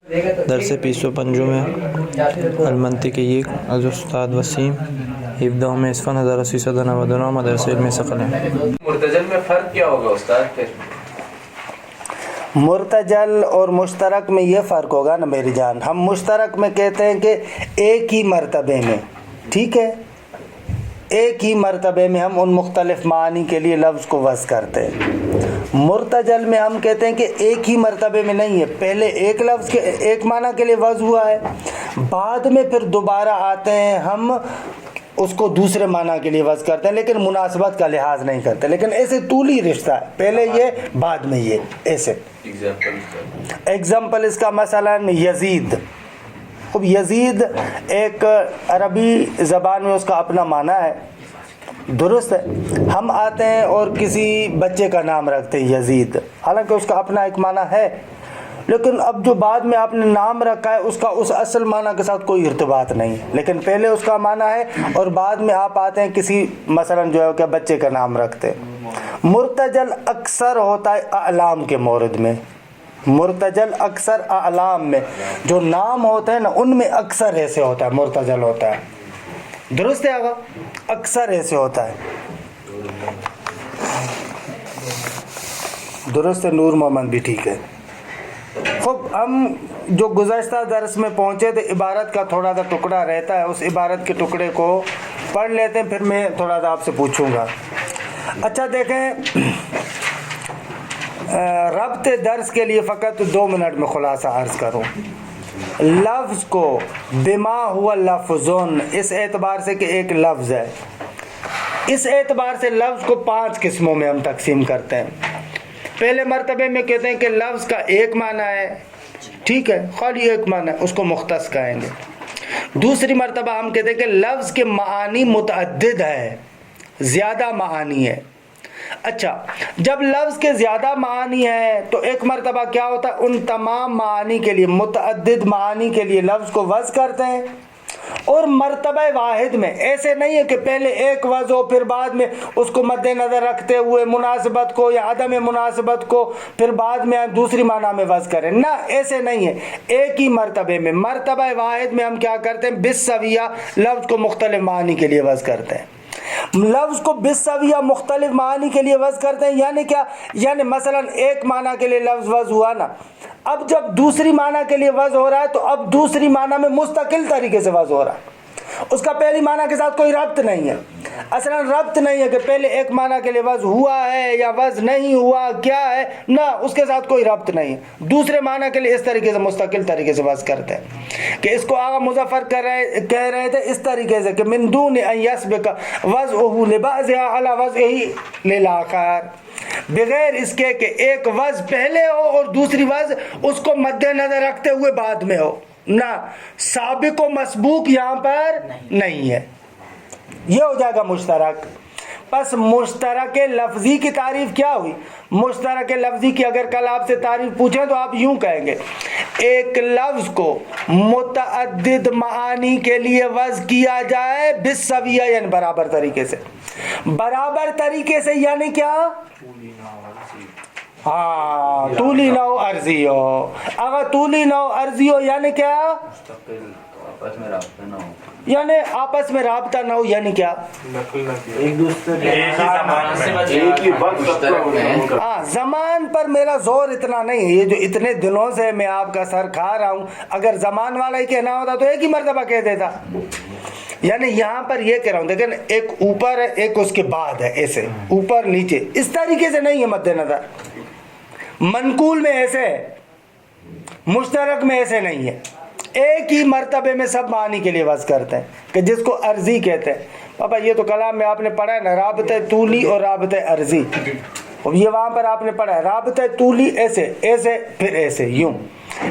درس 205 میں المنطقی از استاد وسیم 17 میں اسفن 1399 مدرسہ علم ثقل ہے۔ مرتجل میں فرق کیا ہوگا استاد؟ مرتجل اور مشترک میں یہ فرق ہوگا نا میری جان، ہم مشترک میں کہتے ہیں کہ ایک ہی مرتبے میں، ٹھیک ہے، ایک ہی مرتبے میں ہم ان مختلف معانی کے لیے لفظ کو وضع کرتے ہیں۔ مرتجل میں ہم کہتے ہیں کہ ایک ہی مرتبے میں نہیں ہے، پہلے ایک لفظ کے ایک معنی کے لیے وضع ہوا ہے، بعد میں پھر دوبارہ آتے ہیں ہم اس کو دوسرے معنی کے لیے وضع کرتے ہیں، لیکن مناسبت کا لحاظ نہیں کرتے، لیکن ایسے طولی رشتہ ہے، پہلے یہ بعد میں یہ ایسے۔ ایگزامپل اس کا مثلا یزید، اب یزید ایک عربی زبان میں اس کا اپنا معنی ہے، درست ہے، ہم آتے ہیں اور کسی بچے کا نام رکھتے ہیں یزید، حالانکہ اس کا اپنا ایک معنی ہے، لیکن اب جو بعد میں آپ نے نام رکھا ہے اس کا اس اصل معنی کے ساتھ کوئی ارتباط نہیں، لیکن پہلے اس کا معنی ہے اور بعد میں آپ آتے ہیں کسی مثلا جو ہے کہ بچے کا نام رکھتے ہیں۔ مرتجل اکثر ہوتا ہے اعلام کے مورد میں، مرتجل اکثر اعلام میں جو نام ہوتے ہیں نا ان میں اکثر ایسے ہوتا ہے، مرتجل ہوتا ہے، درست ہے آقا، اکثر ایسے ہوتا ہے، درست ہے، نور محمد بھی ٹھیک ہے۔ خب ہم جو گزشتہ درس میں پہنچے تھے، عبارت کا تھوڑا سا ٹکڑا رہتا ہے، اس عبارت کے ٹکڑے کو پڑھ لیتے ہیں، پھر میں تھوڑا سا آپ سے پوچھوں گا۔ اچھا دیکھیں، ربط درس کے لیے فقط 2 منٹ میں خلاصہ عرض کروں۔ لفظ کو بما ہوا لفظن، اس اعتبار سے کہ ایک لفظ ہے، اس اعتبار سے لفظ کو 5 قسموں میں ہم تقسیم کرتے ہیں۔ پہلے مرتبے میں کہتے ہیں کہ لفظ کا ایک معنی ہے، ٹھیک ہے، خالی ایک معنی ہے، اس کو مختص کہیں گے۔ دوسری مرتبہ ہم کہتے ہیں کہ لفظ کے معانی متعدد ہے، زیادہ معانی ہے۔ اچھا، جب لفظ کے زیادہ معانی ہے تو ایک مرتبہ کیا ہوتا ہے، ان تمام معانی کے لیے، متعدد معانی کے لیے لفظ کو وضع کرتے ہیں، اور مرتبہ واحد میں ایسے نہیں ہے کہ پہلے ایک وضع ہو پھر بعد میں اس کو مد نظر رکھتے ہوئے مناسبت کو یا عدم مناسبت کو پھر بعد میں دوسری معنی میں وضع کریں، نہ ایسے نہیں ہے، ایک ہی مرتبے میں، مرتبہ واحد میں ہم کیا کرتے ہیں، بالسویہ لفظ کو مختلف معانی کے لیے وضع کرتے ہیں۔ لفظ کو بالسویہ مختلف معانی کے لیے وضع کرتے ہیں، یعنی کیا، یعنی مثلا ایک معنی کے لیے لفظ وضع ہوا نا، اب جب دوسری معنی کے لیے وضع ہو رہا ہے تو اب دوسری معنی میں مستقل طریقے سے وضع ہو رہا ہے، اس کا پہلی معنی کے ساتھ کوئی ربط نہیں ہے، اصلا ربط نہیں ہے کہ پہلے ایک معنی کے لیے وضع ہوا ہے یا وضع نہیں ہوا، کیا ہے، نہ، اس کے ساتھ کوئی ربط نہیں ہے، دوسرے معنی کے لیے اس طریقے سے مستقل طریقے سے وضع کرتے ہیں، کہ اس کو آغا مظفر کہہ رہے تھے اس طریقے سے کہ من دون ان یسبق وضعه لبعضها على وضعه للآخر، بغیر اس کے کہ ایک وضع پہلے ہو اور دوسری وضع اس کو مد نظر رکھتے ہوئے بعد میں ہو، نہ، سابق و مسبوق یہاں پر نہیں ہے، یہ ہو جائے گا مشترک۔ پس مشترک لفظی کی تعریف کیا ہوئی؟ مشترک لفظی کی اگر کل آپ سے تعریف پوچھیں تو آپ یوں کہیں گے، ایک لفظ کو متعدد معانی کے لیے وضع کیا جائے بالسویہ، یعنی برابر طریقے سے، برابر طریقے سے یعنی کیا، ہاں، طولی نو عرضی ہو، اگر طولی نو عرضی ہو یعنی کیا، یعنی آپس میں رابطہ نہ ہو، یعنی کیا، ایک دوسرے ہاں، زمان پر میرا زور اتنا نہیں ہے، یہ جو اتنے دنوں سے میں آپ کا سر کھا رہا ہوں، اگر زمان والا ہی کہنا ہوتا تو ایک ہی مرتبہ کہہ دیتا، یعنی یہاں پر یہ کہہ رہا ہوں، لیکن ایک اوپر ہے ایک اس کے بعد ہے، ایسے اوپر نیچے اس طریقے سے نہیں ہے مد نظر، منقول میں ایسے ہے، مشترک میں ایسے نہیں ہے، ایک ہی مرتبے میں سب معنی کے لیے وضع کرتے ہیں، کہ جس کو عرضی کہتے ہیں۔ پاپا یہ تو کلام میں آپ نے پڑھا ہے نا، رابطہ طولی اور رابطہ عرضی، یہ وہاں پر آپ نے پڑھا ہے، رابطہ طولی ایسے ایسے پھر ایسے یوں،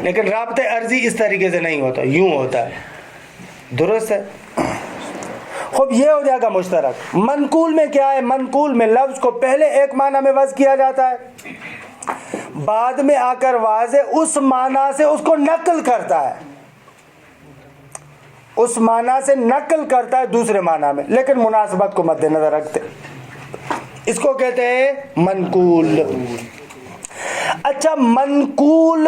لیکن رابطہ عرضی اس طریقے سے نہیں ہوتا، یوں ہوتا ہے، درست ہے۔ خب یہ ہو جائے گا مشترک۔ منقول میں کیا ہے، منقول میں لفظ کو پہلے ایک معنی میں وضع کیا جاتا ہے، بعد میں آ کر واضح اس معنی سے اس کو نقل کرتا ہے، اس معنی سے نقل کرتا ہے دوسرے معنی میں، لیکن مناسبت کو مد نظر رکھتے، اس کو کہتے ہیں منقول۔ اچھا، منقول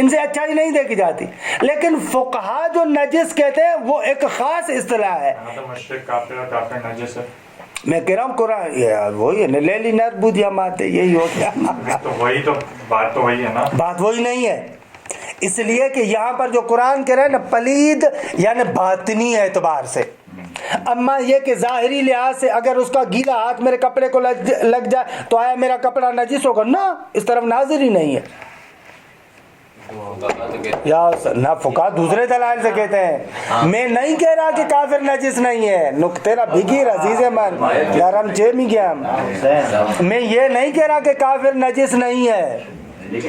ان سے اچھائی نہیں دیکھی جاتی. لیکن فقہا جو نجس کہتے ہیں وہ ایک خاص اصطلاح ہے. مشرک کافر نجس ہے. میں کہہ رہا ہوں قرآن یار وہی ہے نا، لیلی نر بودیا ماتے، یہی ہو گیا. تو وہی تو بات تو وہی ہے نا، بات وہی نہیں ہے. اس لیے کہ یہاں پر جو قرآن کہہ رہا ہے نا پلید یعنی باطنی اعتبار سے. اما یہ کہ ظاہری لحاظ سے اگر اس کا گیلا ہاتھ میرے کپڑے کو لگ جائے تو آیا میرا کپڑا نجس ہوگا؟ نہ، اس طرف ناظر ہی نہیں ہے. یا نہ فقہا دوسرے دلائل سے کہتے ہیں. میں نہیں کہہ رہا کہ کافر نجس نہیں ہے، تیرا بھگیر عزیز من لرم چے می گیا. میں یہ نہیں کہہ رہا کہ کافر نجس نہیں ہے، میں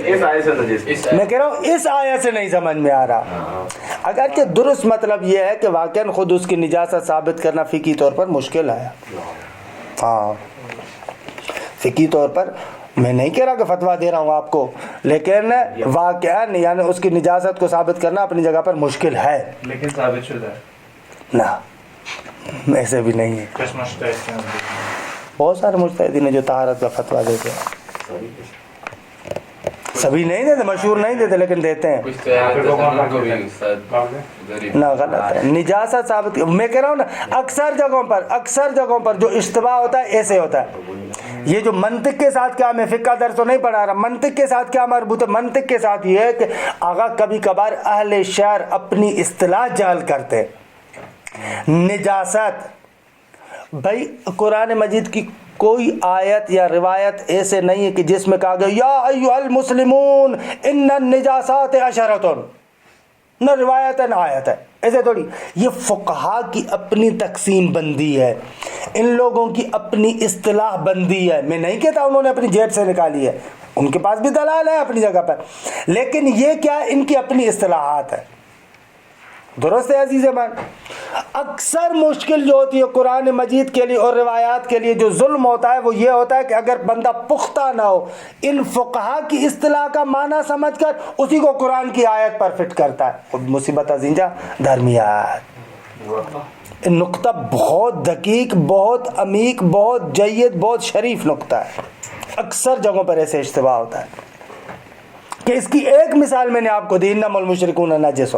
کہہ رہا ہوں اس آیت سے نہیں سمجھ میں آ رہا. اگرچہ درست مطلب یہ ہے کہ واقعاً خود اس کی نجاست ثابت کرنا فقہی طور پر مشکل ہے. ہاں فقہی طور پر میں نہیں کہہ رہا کہ فتویٰ دے رہا ہوں آپ کو، لیکن واقعاً یعنی اس کی نجاست کو ثابت کرنا اپنی جگہ پر مشکل ہے. لیکن ثابت شدہ ہے نہ ایسے بھی نہیں ہے. بہت سارے مجتہدین ہیں جو طہارت کا فتویٰ دیتے ہیں. سبھی نہیں دیتے، مشہور نہیں دیتے، لیکن دیتے ہیں. نہ غلط ہے. نجاست ثابت میں کہہ رہا ہوں نا اکثر جگہوں پر جو اشتباہ ہوتا ہے ایسے ہوتا ہے. یہ جو منطق کے ساتھ کیا، میں فقہ درس تو نہیں پڑھا رہا، منطق کے ساتھ کیا مربوط ہے؟ منطق کے ساتھ یہ ہے کہ آغا کبھی کبھار اہل شعر اپنی اصطلاح جعل کرتے. نجاست بھائی قرآن مجید کی کوئی آیت یا روایت ایسے نہیں ہے کہ جس میں کہا گیا یا ایھا المسلمون ان النجاسات عشرۃ، نہ روایت ہے نہ آیت ہے. ایسے تھوڑی، یہ فقہا کی اپنی تقسیم بندی ہے، ان لوگوں کی اپنی اصطلاح بندی ہے. میں نہیں کہتا انہوں نے اپنی جیب سے نکالی ہے، ان کے پاس بھی دلائل ہے اپنی جگہ پر، لیکن یہ کیا ان کی اپنی اصطلاحات ہے. درست ہے عزیز من. اکثر مشکل جو ہوتی ہے قرآن مجید کے لیے اور روایات کے لیے جو ظلم ہوتا ہے وہ یہ ہوتا ہے کہ اگر بندہ پختہ نہ ہو ان فقہا کی اصطلاح کا معنی سمجھ کر اسی کو قرآن کی آیت پر فٹ کرتا ہے. خود مصیبت ازینجا درمیان. نقطہ بہت دقیق، بہت عمیق، بہت جید، بہت شریف نقطہ ہے. اکثر جگہوں پر ایسے اشتباہ ہوتا ہے کہ اس کی ایک مثال میں نے آپ کو دی، انما المشرکون نجس.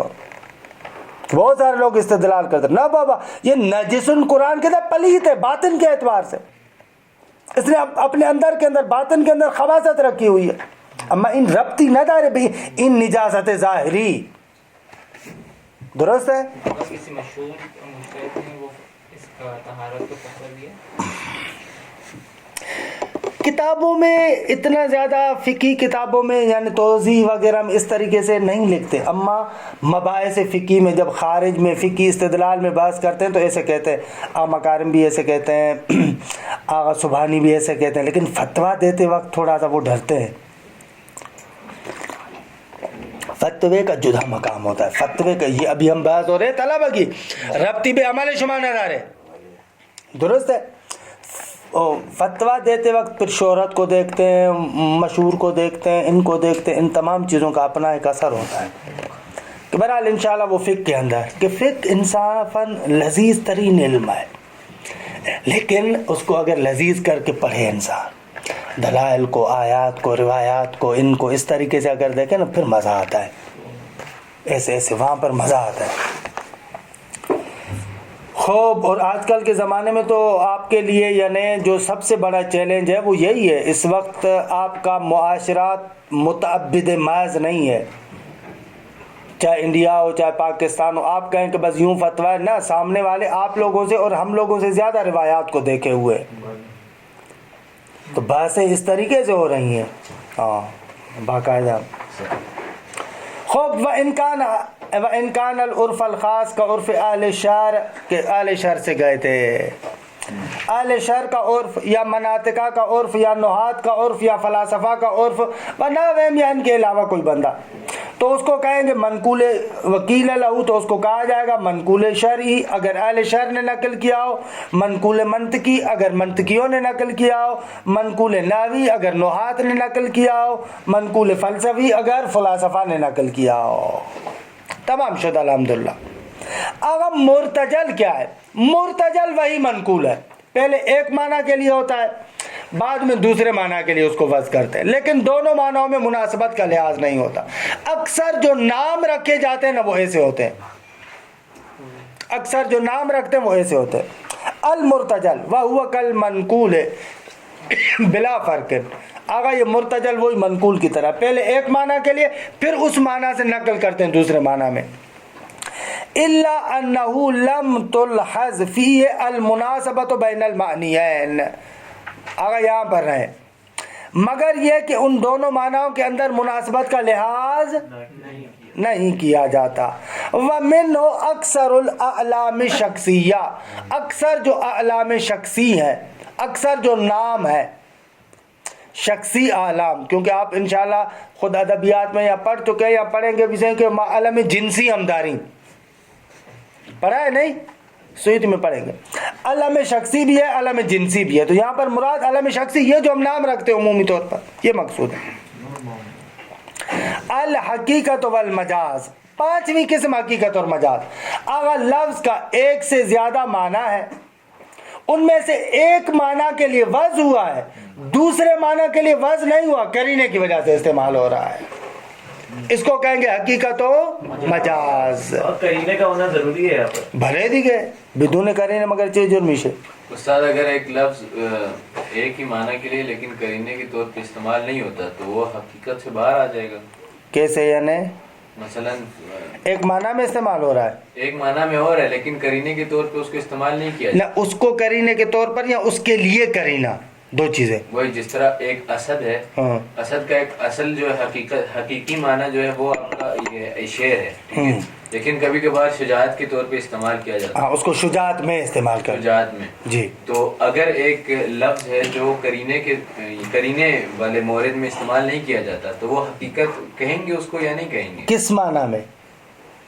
بہت سارے لوگ استدلال کرتے ہیں نہ بابا یہ نجسن قرآن کے اندر پلیت ہے باطن کے اعتبار سے، اس نے اپنے اندر کے اندر باطن کے اندر خباثت رکھی ہوئی ہے. اما ان ربطی نہ دارے بھی ان نجاست ظاہری. درست ہے. کسی مشہور مجتہد نے وہ اس کا طہارت کو فتویٰ دیا؟ کتابوں میں اتنا زیادہ فقہی کتابوں میں یعنی توضیح وغیرہ میں اس طریقے سے نہیں لکھتے. اما مباحث فقہی میں جب خارج میں فقہی استدلال میں بحث کرتے ہیں تو ایسے کہتے ہیں. آغا مکارم بھی ایسے کہتے ہیں، آغا سبحانی بھی ایسے کہتے ہیں، لیکن فتویٰ دیتے وقت تھوڑا سا وہ ڈرتے ہیں. فتوے کا جدا مقام ہوتا ہے. فتوے کا یہ ابھی ہم بحث ہو رہے ہیں طلبہ کی ربطی بے عمل شمار نہ دارے. درست ہے. فتویٰ دیتے وقت پھر شہرت کو دیکھتے ہیں، مشہور کو دیکھتے ہیں، ان کو دیکھتے ہیں، ان تمام چیزوں کا اپنا ایک اثر ہوتا ہے. کہ بہرحال انشاءاللہ وہ فقہ کے اندر کہ فقہ انصافاً لذیذ ترین علم ہے، لیکن اس کو اگر لذیذ کر کے پڑھے انسان، دلائل کو، آیات کو، روایات کو، ان کو اس طریقے سے اگر دیکھیں نا پھر مزہ آتا ہے. ایسے ایسے وہاں پر مزہ آتا ہے. خوب. اور آج کل کے زمانے میں تو آپ کے لیے یعنی جو سب سے بڑا چیلنج ہے وہ یہی ہے. اس وقت آپ کا معاشرات متعبد محض نہیں ہے، چاہے انڈیا ہو چاہے پاکستان ہو. آپ کہیں کہ بس یوں فتویٰ ہے، نہ، سامنے والے آپ لوگوں سے اور ہم لوگوں سے زیادہ روایات کو دیکھے ہوئے. تو بحثیں اس طریقے سے ہو رہی ہیں. ہاں باقاعدہ. خوب. وَإِنْ كَانَ الْعُرْفَ الْخَاص کا عرف اہل شہر کے اہل شہر سے گئے تھے. اہل شہر کا عرف یا مناطقہ کا عرف یا نحات کا عرف یا فلاسفہ کا عرف ونحوہم یا ان کے علاوہ کوئی بندہ تو اس کو کہیں گے منقول وکیل لہو، تو اس کو کہا جائے گا منقول شرعی اگر اہل شہر نے نقل کیا ہو، منقول منطقی اگر منطقیوں نے نقل کیا ہو، منقول نحوی اگر نحات نے نقل کیا ہو، منقول فلسفی اگر فلاسفہ نے نقل کیا ہو. تمام شد الحمدللہ. اب مرتجل کیا ہے؟ مرتجل وہی منقول ہے. پہلے ایک معنی کے لیے ہوتا ہے، بعد میں دوسرے معنی کے لیے اس کو وضع کرتے ہیں، لیکن دونوں معنوں میں مناسبت کا لحاظ نہیں ہوتا۔ اکثر جو نام رکھے جاتے ہیں نا وہ ایسے ہوتے ہیں، اکثر جو نام رکھتے ہیں وہ ایسے ہوتے ہیں۔ المرتجل وہو کالمنقول بلا فرق، آگا یہ مرتجل وہی منقول کی طرح، پہلے ایک معنی کے لیے پھر اس معنی سے نقل کرتے ہیں دوسرے معنی میں۔ الا انه لم تلحظ فيه المناسبۃ بین المعنیین، آگا یہاں پر رہے، مگر یہ کہ ان دونوں معنیوں کے اندر مناسبت کا لحاظ نہیں کیا جاتا۔ وَمِنْهُ اکثر الاعلام شخصیہ، اکثر جو اعلام شخصی ہیں، اکثر جو نام ہے شخصی اعلام، کیونکہ آپ انشاءاللہ خود ادبیات میں یا پڑھ چکے یا پڑھیں گے بھی کہ علم جنسی ہمداری پڑھا ہے نہیں، سویت میں پڑھیں گے، علم شخصی بھی ہے علم جنسی بھی ہے، تو یہاں پر مراد علم شخصی یہ جو ہم نام رکھتے ہیں عمومی طور پر، یہ مقصود ہے۔ الحقیقت والمجاز، پانچویں قسم حقیقت اور مجاز، اگر لفظ کا ایک سے زیادہ معنی ہے، ان میں سے ایک معنی کے لیے وضع ہوا ہے، دوسرے معنی کے لیے وضع نہیں ہوا، قرینے کی وجہ سے استعمال ہو رہا ہے، اس کو کہیں گے حقیقت و مجاز۔ اور قرینے کا ہونا ضروری ہے یہاں پر، بھلے دی گئے بدون قرینے مگر چیز جرمیش ہے۔ استاد اگر ایک لفظ ایک ہی معنی کے لیے لیکن قرینے کے طور پہ استعمال نہیں ہوتا تو وہ حقیقت سے باہر آ جائے گا۔ کیسے یعنی؟ مثلا ایک معنی میں استعمال ہو رہا ہے، ایک معنی میں ہو رہا ہے لیکن قرینے کے طور پہ اس کو استعمال نہیں کیا نہ جائے، اس کو قرینے کے طور پر یا اس کے لیے قرینہ، دو چیزیں۔ وہی جس طرح ایک اسد ہے، ہاں اسد کا ایک اصل جو ہے حقیقی معنی جو ہے وہ آپ کا یہ شعر ہے، ٹھیک ہے؟ لیکن کبھی کبھار شجاعت کے طور پہ استعمال کیا جاتا ہاں، اس کو شجاعت میں استعمال ہے، کر شجاعت میں۔ جی۔ تو اگر ایک لفظ ہے جو قرینے والے مورد میں استعمال نہیں کیا جاتا تو وہ حقیقت کہیں گے اس کو یا نہیں کہیں گے؟ کس معنی میں؟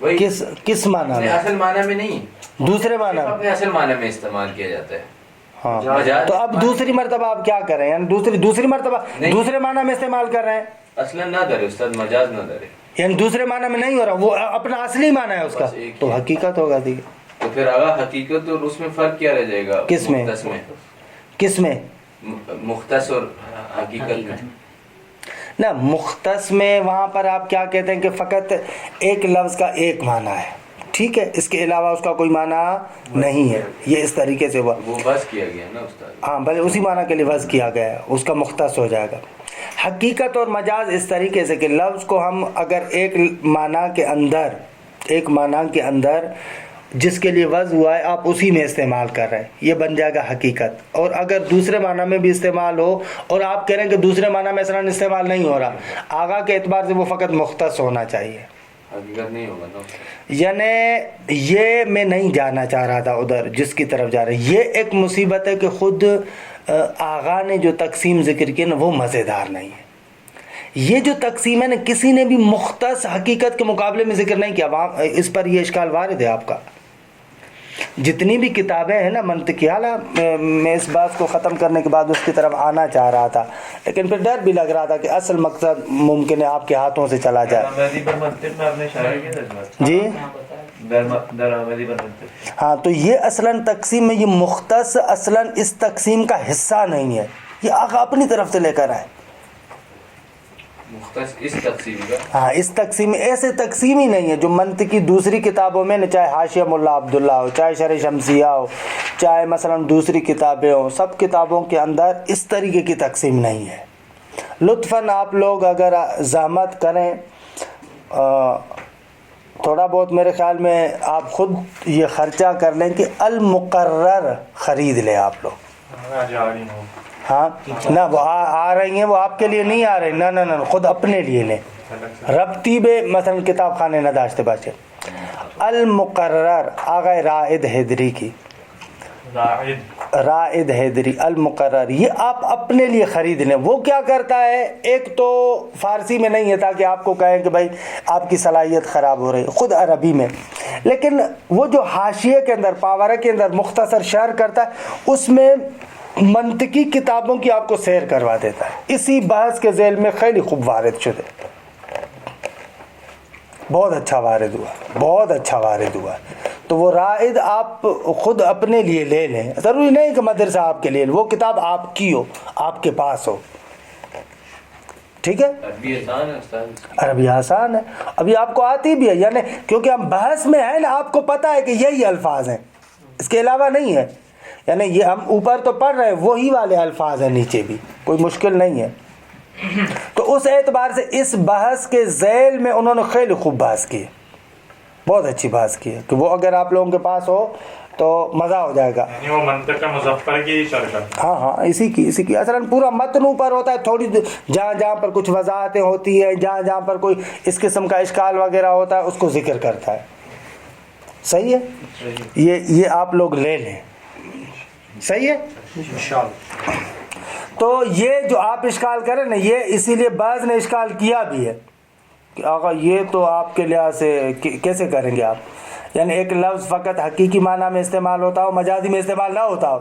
وہی کس معنی اپنے میں؟ اصل معنی میں نہیں، دوسرے معنی میں؟ اپنے اصل معنی میں استعمال کیا جاتا ہے۔ ہاں، مجاز تو اب دوسری مرتبہ آپ کیا کر رہے ہیں؟ یعنی دوسری مرتبہ نہیں۔ دوسرے معنی میں استعمال کر رہے ہیں، اصلا نہ درے استاد، مجاز نہ درے، یعنی دوسرے معنی میں نہیں ہو رہا، وہ اپنا اصلی معنی ہے اس کا، بس ایک تو ہی۔ حقیقت ہوگا دی۔ تو پھر آگا حقیقت اور اس میں فرق کیا رہ جائے گا؟ کس میں؟ مختص میں، کس میں؟ مختص اور حقیقت میں۔ نہ مختص میں وہاں پر آپ کیا کہتے ہیں کہ فقط ایک لفظ کا ایک معنی ہے، ٹھیک ہے، اس کے علاوہ اس کا کوئی معنی نہیں ہے، یہ اس طریقے سے ہوا، وہ بس کیا گیا نا استاد۔ ہاں بھلے اسی معنی کے لیے وضع کیا گیا ہے، اس کا مختص ہو جائے گا۔ حقیقت اور مجاز اس طریقے سے کہ لفظ کو ہم اگر ایک معنی کے اندر جس کے لیے وضع ہوا ہے آپ اسی میں استعمال کر رہے ہیں، یہ بن جائے گا حقیقت۔ اور اگر دوسرے معنی میں بھی استعمال ہو اور آپ کہہ رہے ہیں کہ دوسرے معنی میں مثلا استعمال نہیں ہو رہا، آگاہ کے اعتبار سے وہ فقط مختص ہونا چاہیے، حقیقت نہیں ہوگا نا۔ یعنی یہ میں نہیں جانا چاہ رہا تھا ادھر جس کی طرف جا رہے، یہ ایک مصیبت ہے کہ خود آغا نے جو تقسیم ذکر کی نا وہ مزیدار نہیں ہے۔ یہ جو تقسیم ہے نا کسی نے بھی مختص حقیقت کے مقابلے میں ذکر نہیں کیا، وہاں اس پر یہ اشکال وارد ہے آپ کا۔ جتنی بھی کتابیں ہیں نا منطقی، حالانکہ میں اس بات کو ختم کرنے کے بعد اس کی طرف آنا چاہ رہا تھا، لیکن پھر ڈر بھی لگ رہا تھا کہ اصل مقصد ممکن ہے آپ کے ہاتھوں سے چلا جائے۔ درآمدی پر منطق میں آپ نے اشارہ کیا تھا جی درآمدی پر منطق، ہاں، تو یہ اصلاً تقسیم میں یہ مختص اصلاً اس تقسیم کا حصہ نہیں ہے، یہ آقا اپنی طرف سے لے کر آئے۔ مختص اس تقسیم کا، ہاں، اس تقسیم ایسے تقسیم ہی نہیں ہے جو منطقی دوسری کتابوں میں نہ، چاہے حاشیہ ملا عبداللہ ہو، چاہے شرح شمسیہ ہو، چاہے مثلا دوسری کتابیں ہوں، سب کتابوں کے اندر اس طریقے کی تقسیم نہیں ہے۔ لطفاً آپ لوگ اگر زحمت کریں، تھوڑا بہت میرے خیال میں آپ خود یہ خرچہ کر لیں کہ المقرر خرید لیں آپ لوگ، جا رہی ہوں ہاں نہ وہ آ رہی ہیں، وہ آپ کے لیے نہیں آ رہی، نہ نہ نہ، خود اپنے لیے لیں، ربطی بے مثلا کتاب خانے نہ داشتے باچے۔ المقرر آغا رائد حیدری کی، رائد حیدری المقرر، یہ آپ اپنے لیے خرید لیں۔ وہ کیا کرتا ہے، ایک تو فارسی میں نہیں ہے تاکہ آپ کو کہیں کہ بھائی آپ کی صلاحیت خراب ہو رہی ہے، خود عربی میں، لیکن وہ جو حاشیے کے اندر پاورہ کے اندر مختصر شرح کرتا ہے اس میں منطقی کتابوں کی آپ کو سیر کروا دیتا ہے۔ اسی بحث کے ذیل میں خیلی خوب وارد شدے، بہت اچھا وارد ہوا، بہت اچھا وارد ہوا۔ تو وہ رائد آپ خود اپنے لیے لے لیں. ضروری نہیں کہ مدرسہ آپ کے لیے، وہ کتاب آپ کی ہو، آپ کے پاس ہو. ٹھیک ہے. عربی آسان ہے استاد. عربی آسان ہے، ابھی آپ کو آتی بھی ہے، یعنی کیونکہ ہم بحث میں ہیں نا، آپ کو پتہ ہے کہ یہی الفاظ ہیں، اس کے علاوہ نہیں ہے. یعنی یہ ہم اوپر تو پڑھ رہے ہیں، وہی والے الفاظ ہیں نیچے بھی، کوئی مشکل نہیں ہے. تو اس اعتبار سے اس بحث کے ذیل میں انہوں نے خیلی خوب بحث کی ہے، بہت اچھی بحث کی ہے، کہ وہ اگر آپ لوگوں کے پاس ہو تو مزہ ہو جائے گا. یعنی وہ منطق مظفر کی شرح. ہاں اسی کی اصلاً پورا متن اوپر ہوتا ہے، تھوڑی جہاں جہاں پر کچھ وضاحتیں ہوتی ہیں، جہاں جہاں پر کوئی اس قسم کا اشکال وغیرہ ہوتا ہے، اس کو ذکر کرتا ہے. صحیح ہے. یہ آپ لوگ لے لیں. صحیح ہے. تو یہ جو آپ اشکال کریں نا، یہ اسی لیے بعض نے اشکال کیا بھی ہے کہ آقا یہ تو آپ کے لحاظ سے کیسے کریں گے آپ، یعنی ایک لفظ فقط حقیقی معنی میں استعمال ہوتا ہو، مجازی میں استعمال نہ ہوتا ہو.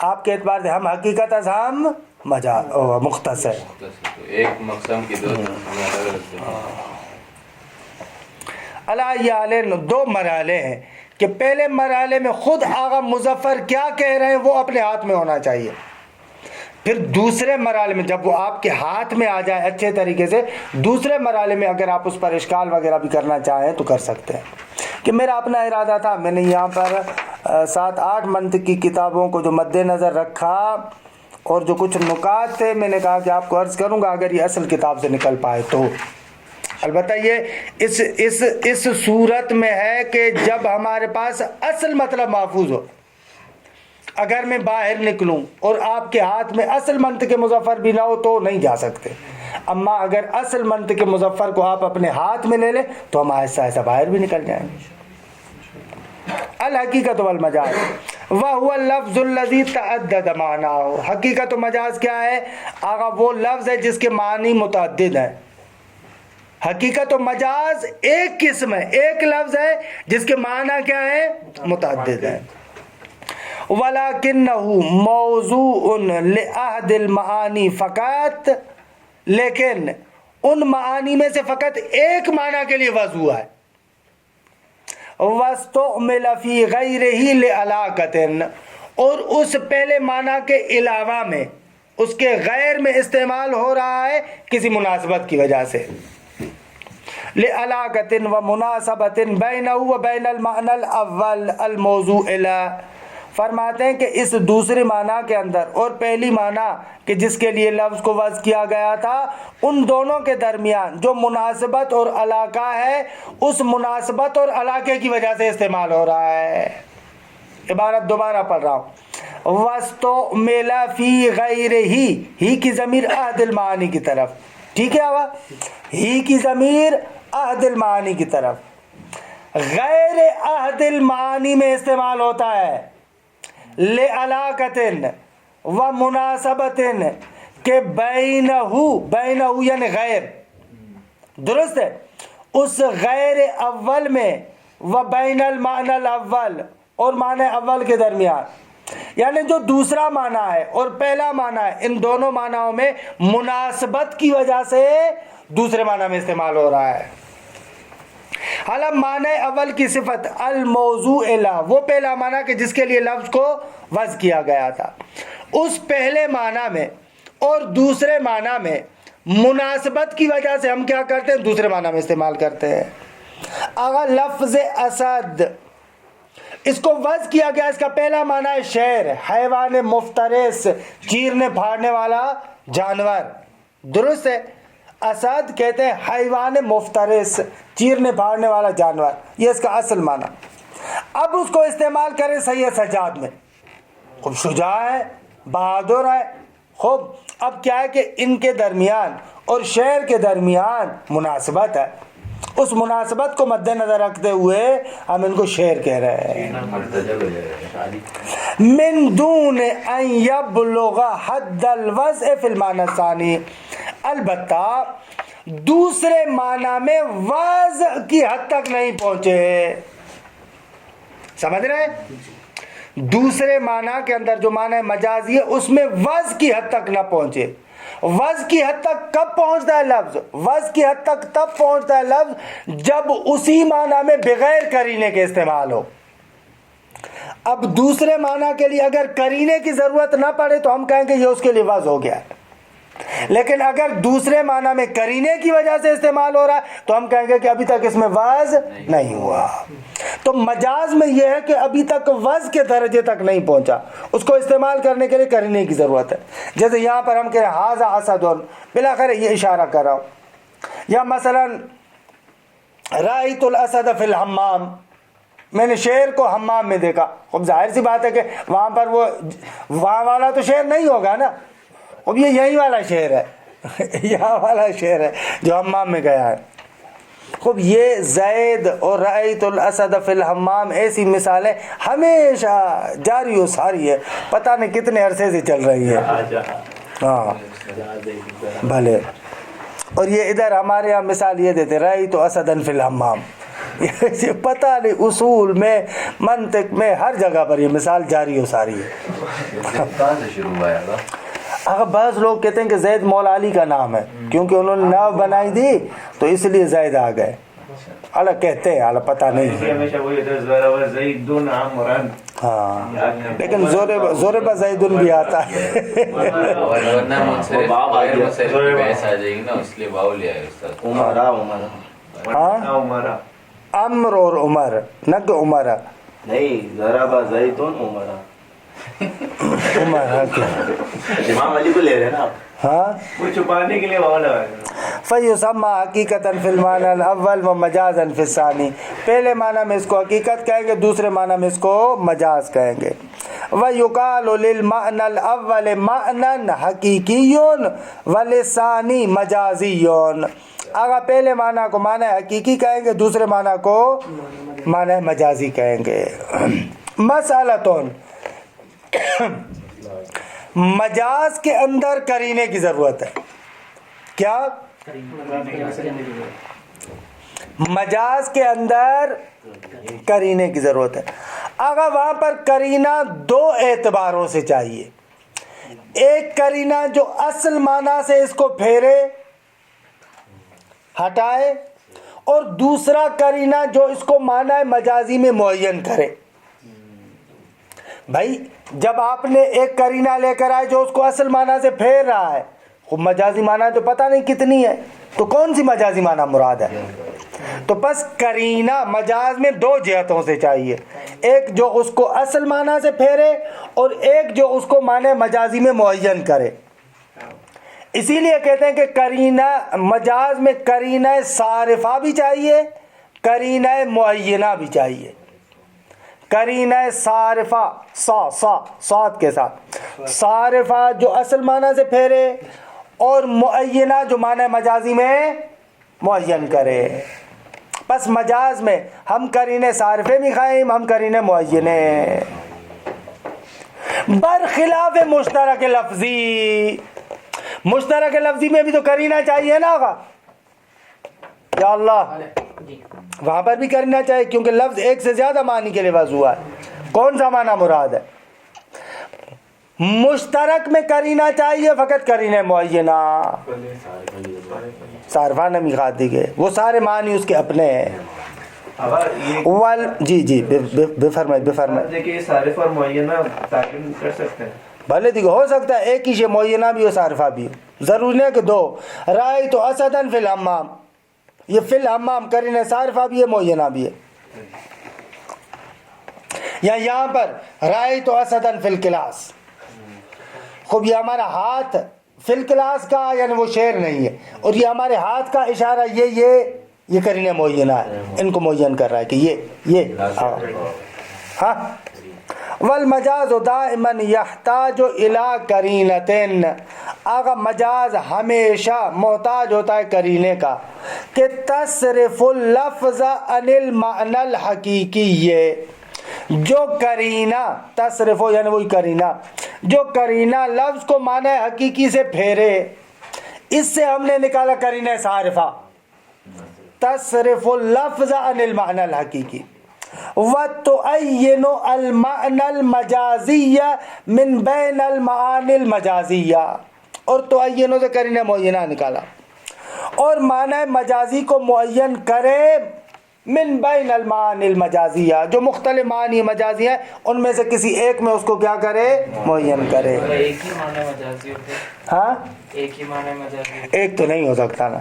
آپ کے اعتبار سے ہم حقیقت از ہم مختص ہے. ایک مقسم کی دو. علیہ دو مرحلے ہیں کہ پہلے مرحلے میں خود آغا مظفر کیا کہہ رہے ہیں وہ اپنے ہاتھ میں ہونا چاہیے. پھر دوسرے مرحلے میں جب وہ آپ کے ہاتھ میں آ جائے اچھے طریقے سے، دوسرے مرحلے میں اگر آپ اس پر اشکال وغیرہ بھی کرنا چاہیں تو کر سکتے ہیں. کہ میرا اپنا ارادہ تھا، میں نے یہاں پر 7-8 منطق کی کتابوں کو جو مد نظر رکھا اور جو کچھ نکات تھے میں نے کہا کہ آپ کو عرض کروں گا اگر یہ اصل کتاب سے نکل پائے تو. البتہ یہ اس صورت میں ہے کہ جب ہمارے پاس اصل مطلب محفوظ ہو. اگر میں باہر نکلوں اور آپ کے ہاتھ میں اصل منطق مظفر بھی نہ ہو تو نہیں جا سکتے. اما اگر اصل منطق مظفر کو آپ اپنے ہاتھ میں لے لیں تو ہم آہستہ آہستہ باہر بھی نکل جائیں گے. الحقیقت والمجاز وہو اللفظ الذی تعدد معناہ. حقیقت و مجاز کیا ہے؟ آقا وہ لفظ ہے جس کے معنی متعدد ہیں. حقیقت و مجاز ایک قسم ہے، ایک لفظ ہے جس کے معنی کیا ہے؟ متعدد ہے. وَلَكِنَّهُ مَوْضُوعٌ لِأَحْدِ الْمَعَانِي فقط، لیکن ان معانی میں سے فقط ایک معنی کے لیے وضع ہوا ہے. وَاسْتُعْمِلَ فِي غَيْرِهِ لِعَلَاقَةٍ، اور اس پہلے معنی کے علاوہ میں اس کے غیر میں استعمال ہو رہا ہے کسی مناسبت کی وجہ سے. لِعَلَاقَةٍ وَمُنَاسَبَةٍ بَيْنَهُ وَبَيْنَ الْمَعْنَى الْأَوَّلِ الْمَوْضُوعِ لَهُ. فرماتے ہیں کہ اس دوسرے معنی کے اندر اور پہلی معنی کہ جس کے لیے لفظ کو وضع کیا گیا تھا، ان دونوں کے درمیان جو مناسبت اور علاقہ ہے، اس مناسبت اور علاقے کی وجہ سے استعمال ہو رہا ہے. عبارت دوبارہ پڑھ رہا ہوں. وَاسْتُعْمِلَ فِي غَيْرِهِ، ہی کی ضمیر عہد المعانی کی طرف. ٹھیک ہے آبا، ہی کی ضمیر عہد المعانی کی طرف. غیر عہد المعانی میں استعمال ہوتا ہے لِعَلَاقَةٍ وَمُنَاسَبَةٍ، کہ بینہ یعنی غیر. درست ہے. اس غیر اول میں وبین المعنی الاول، اور معنی اول کے درمیان، یعنی جو دوسرا معنی ہے اور پہلا معنی ہے، ان دونوں معنیوں میں مناسبت کی وجہ سے دوسرے معنی میں استعمال ہو رہا ہے. حالا معنی اول کی صفت الموضوع لا، وہ پہلا معنی کہ جس کے لیے لفظ کو وضع کیا گیا تھا، اس پہلے معنی میں اور دوسرے معنی میں مناسبت کی وجہ سے ہم کیا کرتے ہیں؟ دوسرے معنی میں استعمال کرتے ہیں. اگر لفظ اسد اس کو وضع کیا گیا، اس کا پہلا معنی ہے شیر، حیوان مفترس، چیرنے پھاڑنے والا جانور. درست ہے. اسد کہتے ہیں حیوان مفترس، چیرنے پھاڑنے والا جانور، یہ اس کا اصل معنی. اب اس کو استعمال کریں سید سجاد میں، خوب شجاع ہے، بہادر ہے. خوب اب کیا ہے کہ ان کے درمیان اور شعر کے درمیان مناسبت ہے، اس مناسبت کو مد نظر رکھتے ہوئے ہم ان کو شعر کہہ رہے ہیں. من دون ان یبلغ حد الوضع فی المعنی الثانی، البتہ دوسرے معنی میں وضع کی حد تک نہیں پہنچے. سمجھ رہے ہیں؟ دوسرے معنی کے اندر جو معنی مجازی ہے اس میں وضع کی حد تک نہ پہنچے. وز کی حد تک کب پہنچتا ہے لفظ؟ وز کی حد تک تب پہنچتا ہے لفظ جب اسی معنی میں بغیر قرینے کے استعمال ہو. اب دوسرے معنی کے لیے اگر قرینے کی ضرورت نہ پڑے تو ہم کہیں گے یہ اس کے لیے وز ہو گیا ہے. لیکن اگر دوسرے معنی میں قرینے کی وجہ سے استعمال ہو رہا ہے تو ہم کہیں گے کہ ابھی تک اس میں وز نہیں ہوا. تو مجاز میں یہ ہے کہ ابھی تک وز کے درجے تک نہیں پہنچا, اس کو استعمال کرنے کے لیے قرینے کی ضرورت ہے. جیسے یہاں پر ہم کہہ رہے ہیں ھذا اسد, بلاخر یہ اشارہ کر رہا ہوں. یا مثلا رأیت الاسد فی الحمام, میں نے شیر کو حمام میں دیکھا. اب ظاہر سی بات ہے کہ وہاں پر وہاں والا تو شیر نہیں ہوگا نا, اب یہ یہی والا شعر ہے, یہاں والا شعر ہے جو حمام میں گیا ہے. خوب یہ زید اور رأیت الاسد فی الحمام ایسی مثالیں ہمیشہ جاری و ساری ہے, پتہ نہیں کتنے عرصے سے چل رہی ہے. ہاں بھلے. اور یہ ادھر ہمارے یہاں مثال یہ دیتے رأیت اسدا فی الحمام, پتہ نہیں اصول میں منطق میں ہر جگہ پر یہ مثال جاری و ساری ہے. کہاں سے شروع ہوا ہے؟ اگر بعض لوگ کہتے ہیں کہ زید مولا علی کا نام ہے کیونکہ انہوں نے ناو بنائی تھی تو اس لیے زید آ گئے. الگ کہتے ہیں, الگ پتہ نہیں ہے. ہمیشہ وہی ادھر زیدون عمران, ہاں لیکن زوربا زیدن بھی آتا ہے. ورنہ منصرف بحث آ جائے گی نا, اس لیے واو لیا ہے استاد. ہاں عمرہ امر اور عمر نہ کہ عمرہ نہیں, ضربہ زیدون عمرہ. عمر کیا امام علی کو لے رہے ہیں نا آپ. ہاں وہ چھپانے کے لیے واو لگائے. فیسمى حقیقتاً فی المعنی الاول و مجازاً فی الثانی, پہلے معنی میں اس کو حقیقت کہیں گے, دوسرے معنی میں اس کو مجاز کہیں گے. وَيُقَالُ لِلْمَعْنَى الْأَوَّلِ مَعْنًى حَقِيقِيٌّ وَلِلثَّانِي مَجَازِيٌّ. اگر پہلے معنی کو معنی حقیقی کہیں گے, دوسرے معنی کو معنی مجازی کہیں گے. مسئلتون, مجاز کے اندر قرینے کی ضرورت ہے. کیا مجاز کے اندر قرینے کی ضرورت ہے. اگر وہاں پر قرینہ دو اعتباروں سے چاہیے, ایک قرینہ جو اصل معنی سے اس کو پھیرے ہٹائے, اور دوسرا قرینہ جو اس کو معنی مجازی میں معین کرے. بھائی جب آپ نے ایک قرینہ لے کر آئے جو اس کو اصل معنی سے پھیر رہا ہے, خوب مجازی معنی تو پتہ نہیں کتنی ہے, تو کون سی مجازی معنی مراد ہے؟ تو بس قرینہ مجاز میں دو جہتوں سے چاہیے, ایک جو اس کو اصل معنی سے پھیرے اور ایک جو اس کو معنی مجازی میں معین کرے. اسی لیے کہتے ہیں کہ قرینہ مجاز میں قرینہ صارفہ بھی چاہیے, قرینہ معینہ بھی چاہیے. قرینہ صارفہ صاد کے ساتھ, صارفہ جو اصل معنی سے پھیرے اور معینہ جو معنی مجازی میں معین کرے. بس مجاز میں ہم قرینے صارفے بھی قائم, ہم قرینے معینے. برخلاف مشترک لفظی, مشترک لفظی میں بھی تو قرینہ چاہیے نا آقا, یا اللہ وہاں پر بھی کرنا چاہیے کیونکہ لفظ ایک سے زیادہ معنی کے لیے وضع ہوا ہے. کون سا معنی مراد ہے؟ مشترک میں قرینہ چاہیے فقط قرینہ معینہ. صارفہ نے میقات دی گئے, وہ سارے معنی اس کے اپنے ہیں. جی بے فرمائے. دیکھیے صارف اور معینہ تعین کر سکتے ہیں. بھلے دیکھو ہو سکتا ہے ایک ہی شے معینہ بھی ہو صارفہ بھی ہو, ضروری نہیں کہ دو. رأیت اسدا فی الحمام, یہ فی الحمام قرینہ صارفہ بھی ہے معینہ بھی ہے. یا یہاں پر رأیت اسدا فی الکلاس, خوب یہ ہمارا ہاتھ فی الکلاس کا یعنی وہ شعر نہیں ہے, اور یہ ہمارے ہاتھ کا اشارہ یہ قرینہ معینہ ہے, ان کو معین کر رہا ہے کہ یہ ہاں. والمجاز دائما یحتاج الی قرینتین, آگا مجاز ہمیشہ محتاج ہوتا ہے قرینے کا, کہ تصرف اللفظ عن المعنی الحقیقی, جو قرینہ تصرف یعنی وہی قرینہ جو قرینہ لفظ کو معنی حقیقی سے پھیرے, اس سے ہم نے نکالا قرینہ صارفہ. تصرف اللفظ عن المعنی الحقیقی وتعین المعنی المجازی من بین المعانی المجازیہ. اور تعینوں سے قرینہ معینہ نکالا. اور معنی مجازی کو معین کرے من بین المعانی المجازیہ، جو مختلف معنی مجازی ہیں ان میں سے کسی ایک میں اس کو کیا کرے؟ معین کرے. ایک ہی معنی مجازی ہوتے ہیں. ہاں ایک ہی معنی مجازی. ایک تو نہیں ہو سکتا نا،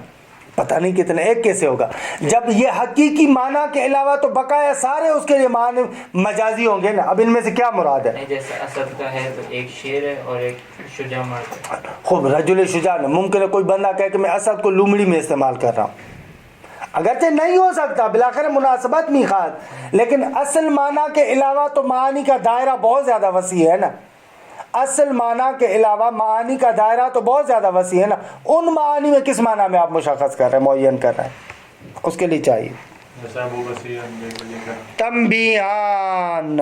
پتہ نہیں کتنے، ایک کیسے ہوگا جب یہ حقیقی معنی کے علاوہ تو بقایا سارے اس کے لیے معنی مجازی ہوں گے نا. اب ان میں سے کیا مراد ہے؟ جیسے اسد کا ہے تو ایک شیر ہے اور ایک شجاع مرد ہے. خوب رجل شجاع ہے. ممکن ہے کوئی بندہ کہے کہ میں اسد کو لومڑی میں استعمال کر رہا ہوں، اگرچہ نہیں ہو سکتا، بلاخر مناسبت میخات، لیکن اصل معنی کے علاوہ تو معانی کا دائرہ بہت زیادہ وسیع ہے نا. اصل معنی کے علاوہ معانی کا دائرہ تو بہت زیادہ وسیع ہے نا. ان معانی میں کس معنی میں آپ مشخص کر رہے ہیں، معین کر رہے ہیں، اس کے لیے چاہیے تنبیہان.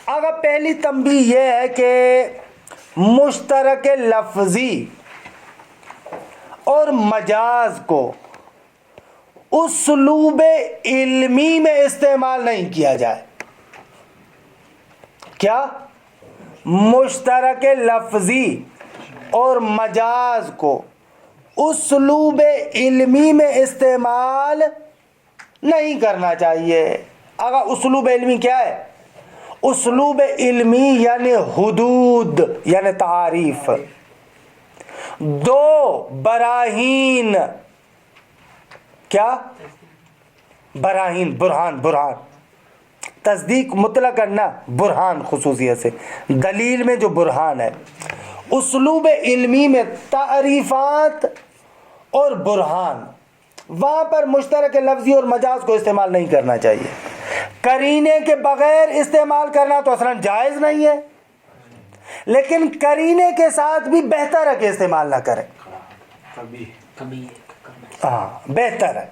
اگر پہلی تنبیہ یہ ہے کہ مشترک لفظی اور مجاز کو اسلوب علمی میں استعمال نہیں کیا جائے. کیا؟ مشترک لفظی اور مجاز کو اسلوب علمی میں استعمال نہیں کرنا چاہیے. اگر اسلوب علمی کیا ہے؟ اسلوب علمی یعنی حدود یعنی تعریف. دو براہین، کیا؟ براہین، برہان. تصدیق مطلق کرنا، برہان خصوصیت سے، دلیل میں جو برہان ہے. اسلوب علمی میں تعریفات اور برہان، وہاں پر مشترک لفظی اور مجاز کو استعمال نہیں کرنا چاہیے. قرینے کے بغیر استعمال کرنا تو اصلاً جائز نہیں ہے، لیکن قرینے کے ساتھ بھی بہتر ہے کہ استعمال نہ کریں. ہاں بہتر ہے،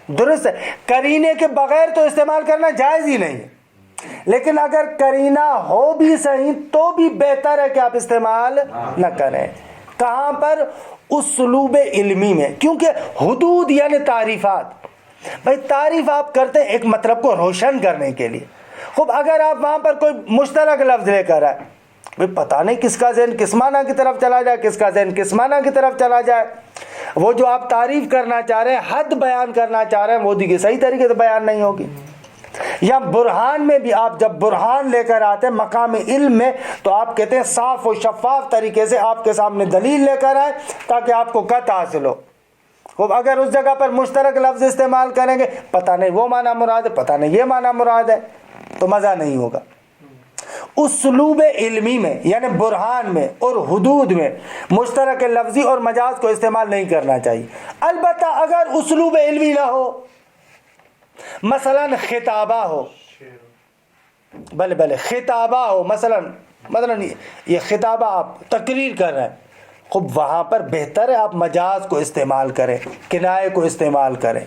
درست ہے. قرینے کے بغیر تو استعمال کرنا جائز ہی نہیں ہے، لیکن اگر قرینہ ہو بھی صحیح تو بھی بہتر ہے کہ آپ استعمال نہ کریں. کہاں پر؟ اسلوب علمی میں. کیونکہ حدود یعنی تعریفات، بھائی تعریف آپ کرتے ہیں ایک مطلب کو روشن کرنے کے لیے. خوب اگر آپ وہاں پر کوئی مشترک لفظ لے کر آئے، بھائی پتہ نہیں کس کا ذہن کس معنی کی طرف چلا جائے، کس کا ذہن کس معنی کی طرف چلا جائے. وہ جو آپ تعریف کرنا چاہ رہے ہیں، حد بیان کرنا چاہ رہے ہیں، وہ دیکھیے صحیح طریقے سے بیان نہیں ہوگی. یا برہان میں بھی آپ جب برہان لے کر آتے ہیں مقام علم میں، تو آپ کہتے ہیں صاف و شفاف طریقے سے آپ کے سامنے دلیل لے کر آئے تاکہ آپ کو قطع حاصل ہو. خوب اگر اس جگہ پر مشترک لفظ استعمال کریں گے، پتہ نہیں وہ معنی مراد ہے، پتہ نہیں یہ معنی مراد ہے، تو مزہ نہیں ہوگا. اسلوب علمی میں یعنی برہان میں اور حدود میں مشترک لفظی اور مجاز کو استعمال نہیں کرنا چاہیے. البتہ اگر اسلوب علمی نہ ہو، مثلا خطابہ ہو، بلے خطابہ ہو، مثلا یہ خطابہ آپ تقریر کر رہے ہیں، خوب وہاں پر بہتر ہے آپ مجاز کو استعمال کریں، کنایے کو استعمال کریں،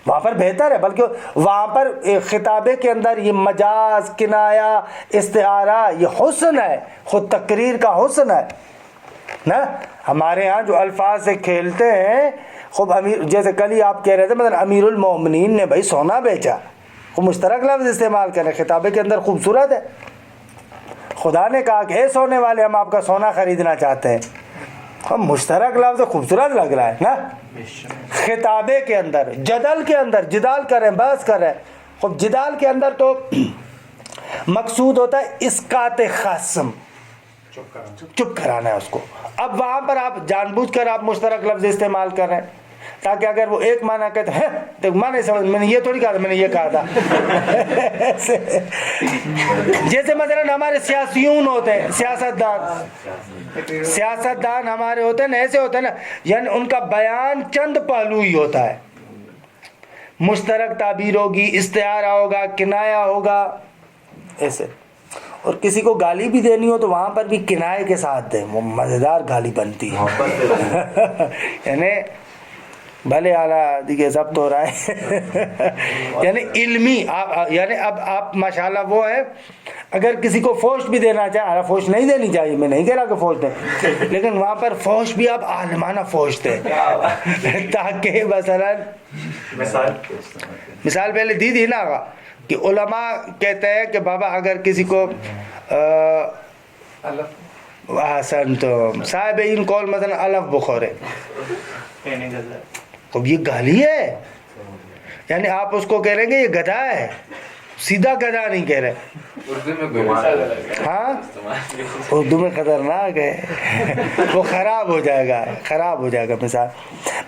وہاں پر بہتر ہے. بلکہ وہاں پر خطابے کے اندر یہ مجاز، کنایا، استعارہ، یہ حسن ہے، خود تقریر کا حسن ہے نا. ہمارے ہاں جو الفاظ سے کھیلتے ہیں، خوب امیر، جیسے کل ہی آپ کہہ رہے تھے مثلا امیر المومنین نے بھائی سونا بیچا، خوب مشترک لفظ استعمال کریں، خطابے کے اندر خوبصورت ہے. خدا نے کہا کہ اے سونے والے، ہم آپ کا سونا خریدنا چاہتے ہیں. ہم مشترک لفظ خوبصورت لگ رہا ہے نا. خطابے کے اندر، جدل کے اندر، جدال کریں، بحث کریں. خوب جدال کے اندر تو مقصود ہوتا ہے اسقاط خصم، چپ کرانا ہے اس کو. اب وہاں پر آپ جان بوجھ کر آپ مشترک لفظ استعمال کر رہے ہیں تاکہ اگر وہ ایک معنی کہتے ہیں تو معنی سمجھ، میں نے یہ تھوڑی کہا تھا، میں نے یہ کہا تھا. جیسے مثلا ہمارے سیاسیون ہوتے ہیں، سیاستدان ہمارے ہوتے ہیں نا، ایسے ہوتے ہیں نا، یعنی ان کا بیان چند پہلو ہی ہوتا ہے. مشترک تعبیر ہوگی، استعارہ ہوگا، کنایا ہوگا، ایسے. اور کسی کو گالی بھی دینی ہو تو وہاں پر بھی کنائے کے ساتھ دیں، وہ مزیدار گالی بنتی ہے. یعنی بھلے اعلیٰ دیکھیے ضبط ہو رہا ہے. یعنی علمی یعنی اب آپ ماشاءاللہ وہ ہے، اگر کسی کو فوش بھی دینا چاہے، فوش نہیں دینی چاہیے، میں نہیں کہہ رہا کہ فوش دیں، لیکن وہاں پر فوش بھی آپ عالمانہ فوش دیں تاکہ مثلا مثال پہلے دی نا کہ علماء کہتے ہیں کہ بابا اگر کسی کو احسن تو صاحب این قول مثلا الف بخوره کہنے کا اب یہ گالی ہے، یعنی آپ اس کو کہہ رہے ہیں یہ گدھا ہے، سیدھا گدھا نہیں کہہ رہے. اردو میں کوئی ہاں اردو میں خطرناک ہے وہ خراب ہو جائے گا، خراب ہو جائے گا.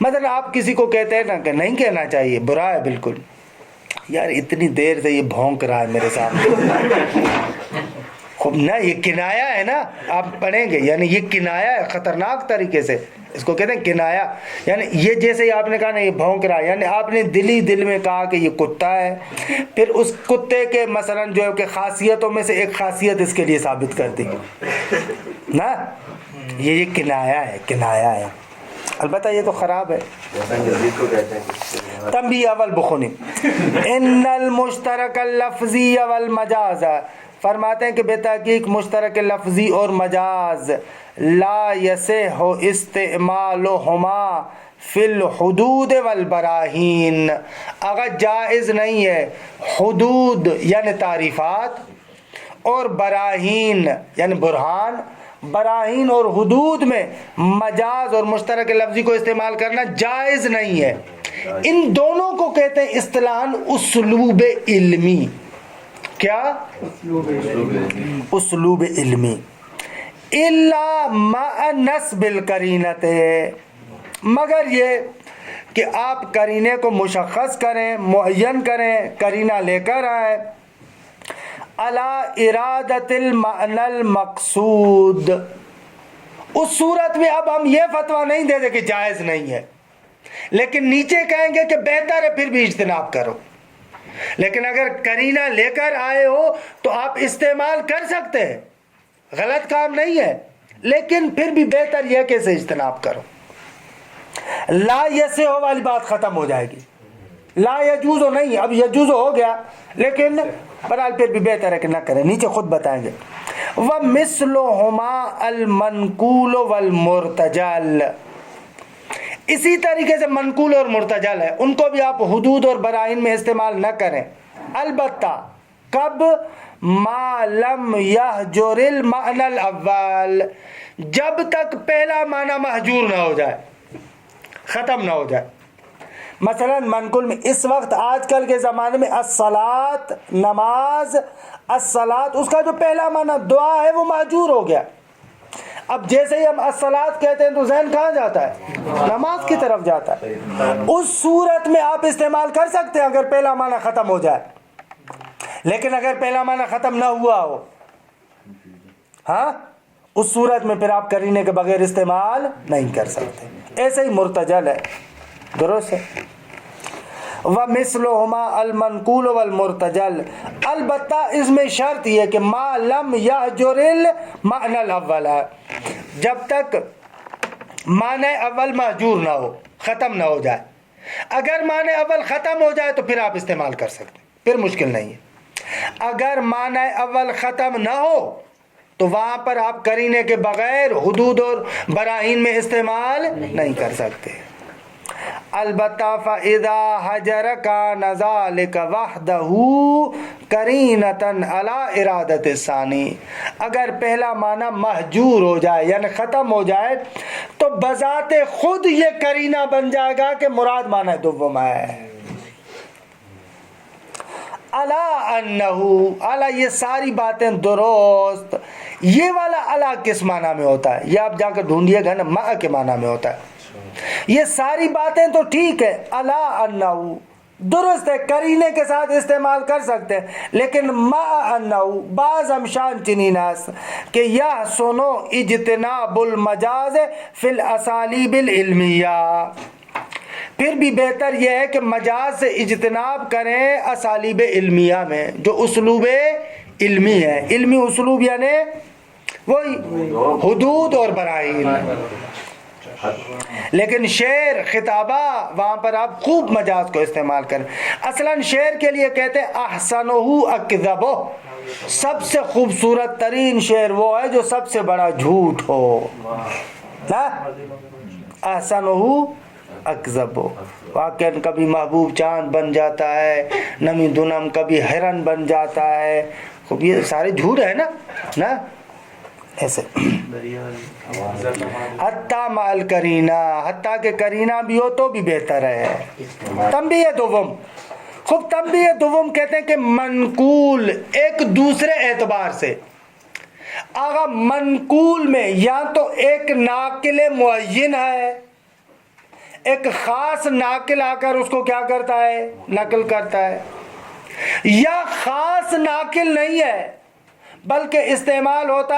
مثلا آپ کسی کو کہتے ہیں نا کہ نہیں کہنا چاہیے، برا ہے بالکل، یار اتنی دیر سے یہ بھونک رہا ہے میرے سامنے، خوب نہ یہ کنایا ہے نا، آپ پڑھیں گے، یعنی یہ کنایا ہے خطرناک طریقے سے، اس کو کہتے ہیں کنایا. یعنی یہ جیسے ہی آپ نے کہا نا یہ بھونک رہا ہے، یعنی آپ نے دل میں کہا کہ یہ کتا ہے، پھر اس کتے کے مثلا جو ہے کہ خاصیتوں میں سے ایک خاصیت اس کے لیے ثابت کر دی نا، یہ کنایا ہے، کنایا ہے. البتہ یہ تو خراب ہے. تنبیہ اول بخونی ان المشترک اللفظی والمجاز، فرماتے ہیں کہ بے تحقیق مشترک لفظی اور مجاز لا یصح استعمالهما فی الحدود والبراہین، اگر جائز نہیں ہے حدود یعنی تعریفات اور براہین یعنی برہان، براہین اور حدود میں مجاز اور مشترک لفظی کو استعمال کرنا جائز نہیں ہے. ان دونوں کو کہتے ہیں اصطلاحاً اسلوب علمی. کیا؟ اسلوب علمی. الا مع نصب القرینۃ، مگر یہ کہ آپ قرینے کو مشخص کریں، معین کریں، قرینہ لے کر آئیں علی ارادت المعنی المقصود. اس صورت میں اب ہم یہ فتویٰ نہیں دے دیں کہ جائز نہیں ہے، لیکن نیچے کہیں گے کہ بہتر ہے پھر بھی اجتناب کرو. لیکن اگر قرینہ لے کر آئے ہو تو آپ استعمال کر سکتے ہیں، غلط کام نہیں ہے، لیکن پھر بھی بہتر یہ کہ اسے اجتناب کرو. لا یصح والی بات ختم ہو جائے گی، لا یجوز نہیں، اب یجوز ہو گیا، لیکن بہرحال پھر بھی بہتر ہے کہ نہ کریں. نیچے خود بتائیں گے. وَمِثْلُهُمَا الْمَنْقُولُ وَالْمُرْتَجَلُ، اسی طریقے سے منقول اور مرتجل ہے، ان کو بھی آپ حدود اور براہین میں استعمال نہ کریں. البتہ کب؟ ما لم یحجر المعنی الاول، جب تک پہلا معنی محجور نہ ہو جائے، ختم نہ ہو جائے. مثلا منقول میں اس وقت آج کل کے زمانے میں الصلاۃ، نماز، الصلاۃ، اس کا جو پہلا معنی دعا ہے وہ محجور ہو گیا. اب جیسے ہی ہم الصلاۃ کہتے ہیں تو ذہن کہاں جاتا ہے؟ نماز کی طرف جاتا ہے. اس صورت میں آپ استعمال کر سکتے ہیں اگر پہلا معنی ختم ہو جائے، لیکن اگر پہلا معنی ختم نہ ہوا ہو، ہاں، اس صورت میں پھر آپ قرینے کے بغیر استعمال نہیں کر سکتے. ایسے ہی مرتجل ہے، درست ہے. وَمِثْلُهُمَا الْمَنْقُولُ وَالْمُرْتَجَلُ، البتہ اس میں شرط یہ کہ ما لم یحجر المعنی الاول، جب تک معنی اول محجور نہ ہو، ختم نہ ہو جائے. اگر معنی اول ختم ہو جائے تو پھر آپ استعمال کر سکتے، پھر مشکل نہیں ہے. اگر معنی اول ختم نہ ہو تو وہاں پر آپ قرینے کے بغیر حدود اور براہین میں استعمال نہیں کر سکتے. البتہ فَإِذَا حَجَرَ كَانَ ذَلِكَ وَحْدَهُ قَرِينَةً عَلَى إِرَادَةِ الثَّانِي، اگر پہلا معنی محجور ہو جائے یعنی ختم ہو جائے تو بذات خود یہ قرینہ بن جائے گا کہ مراد معنی دوم ہے. عَلَى أَنَّهُ، عَلَى، یہ ساری باتیں درست. یہ والا عَلَى کس معنی میں ہوتا ہے؟ یہ آپ جا کر ڈھونڈیے گا نا، مع کے معنی میں ہوتا ہے. یہ ساری باتیں تو ٹھیک ہے، عَلَى أَنَّهُ درست ہے، قرینے کے ساتھ استعمال کر سکتے ہیں، لیکن مع أَنَّهُ بعض امشان چنیناس کہ یحسن اجتناب المجاز فی الاسالیب العلمیہ، پھر بھی بہتر یہ ہے کہ مجاز سے اجتناب کریں اسالیب علمیہ میں، جو اسلوب علمی ہے. علمی اسلوب یعنی وہی حدود اور براہین. لیکن شعر، خطابہ، وہاں پر آپ خوب مجاز کو استعمال کریں. اصلاً شعر کے لیے کہتے ہیں احسنہ اکذبہ، سب سے خوبصورت ترین شعر وہ ہے جو سب سے بڑا جھوٹ ہو. احسنہ اکذبہ، واقعاً کبھی محبوب چاند بن جاتا ہے، نمی دنم کبھی ہرن بن جاتا ہے. خوب یہ سارے جھوٹ ہے نا. ایسے حتیٰ مال کرینہ، حتیٰ کہ کرینہ بھی ہو تو بھی بہتر ہے. تنبیہ دوم، خوب تنبیہ دوم کہتے ہیں کہ منقول ایک دوسرے اعتبار سے. آگا منقول میں یا تو ایک ناقل معین ہے، ایک خاص ناقل آ کر اس کو کیا کرتا ہے، نقل کرتا ہے، یا خاص ناقل نہیں ہے بلکہ استعمال ہوتا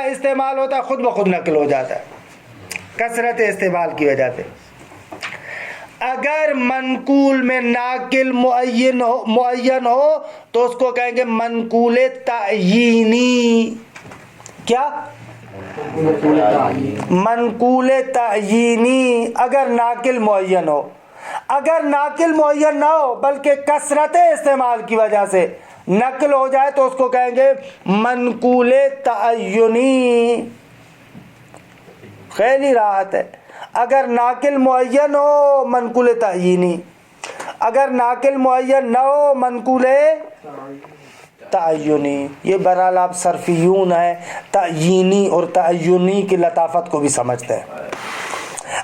ہے خود بخود نقل ہو جاتا ہے کثرت استعمال کی وجہ سے. اگر منقول میں ناقل معین ہو تو اس کو کہیں گے منقول تعیینی. کیا؟ منقول تعیینی اگر ناقل معین ہو. اگر ناقل معین نہ ہو بلکہ کثرت استعمال کی وجہ سے نقل ہو جائے تو اس کو کہیں گے منقول تعینی. خیلی راحت ہے. اگر ناقل معین ہو منقول تعینی، اگر ناقل معین نہ ہو منقول تعینی. یہ بہرحال آپ صرفیون ہیں، تعینی اور تعینی کی لطافت کو بھی سمجھتے ہیں.